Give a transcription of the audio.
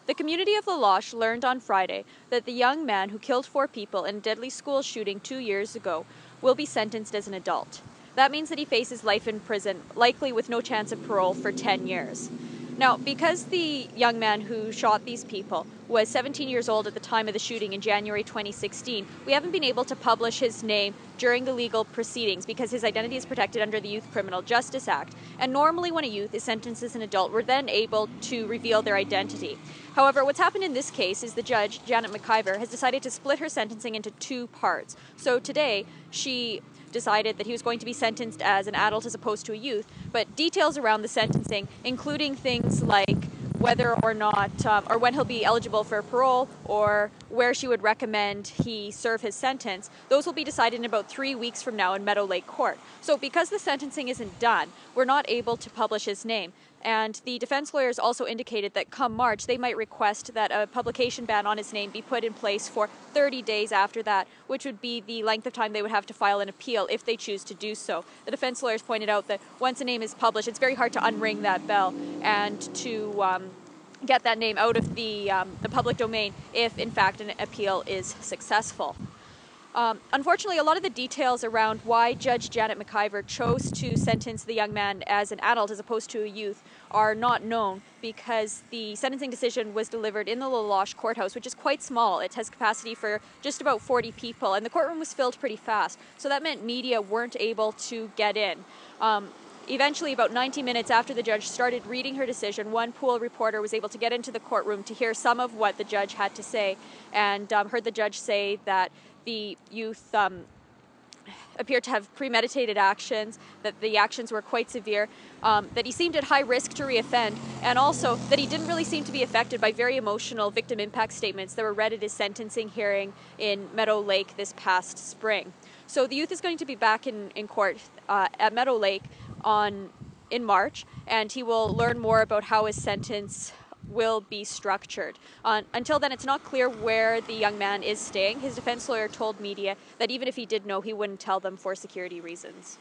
The community of Loche learned on Friday that the young man who killed 4 people in a deadly school shooting 2 years ago will be sentenced as an adult. That means that he faces life in prison, likely with no chance of parole for 10 years. Now, because the young man who shot these people was 17 years old at the time of the shooting in January 2016, we haven't been able to publish his name during the legal proceedings because his identity is protected under the Youth Criminal Justice Act. And normally when a youth is sentenced as an adult, we're then able to reveal their identity. However, what's happened in this case is the judge, Janet McIver, has decided to split her sentencing into 2 parts. So today, she decided that he was going to be sentenced as an adult as opposed to a youth, but details around the sentencing, including things like whether or not, or when he'll be eligible for parole, or where she would recommend he serve his sentence, those will be decided in about 3 weeks from now in Meadow Lake Court. So because the sentencing isn't done, we're not able to publish his name. And the defense lawyers also indicated that come March, they might request that a publication ban on his name be put in place for 30 days after that, which would be the length of time they would have to file an appeal if they choose to do so. The defense lawyers pointed out that once a name is published, it's very hard to unring that bell and to get that name out of the public domain if, in fact, an appeal is successful. Unfortunately, a lot of the details around why Judge Janet McIver chose to sentence the young man as an adult as opposed to a youth are not known because the sentencing decision was delivered in the Loche courthouse, which is quite small. It has capacity for just about 40 people, and the courtroom was filled pretty fast. So that meant media weren't able to get in. Eventually, about 90 minutes after the judge started reading her decision, one pool reporter was able to get into the courtroom to hear some of what the judge had to say, and heard the judge say that the youth appeared to have premeditated actions, that the actions were quite severe, that he seemed at high risk to reoffend, and also that he didn't really seem to be affected by very emotional victim impact statements that were read at his sentencing hearing in Meadow Lake this past spring. So the youth is going to be back in court at Meadow Lake in March, and he will learn more about how his sentence will be structured. Until then, it's not clear where the young man is staying. His defense lawyer told media that even if he did know, he wouldn't tell them for security reasons.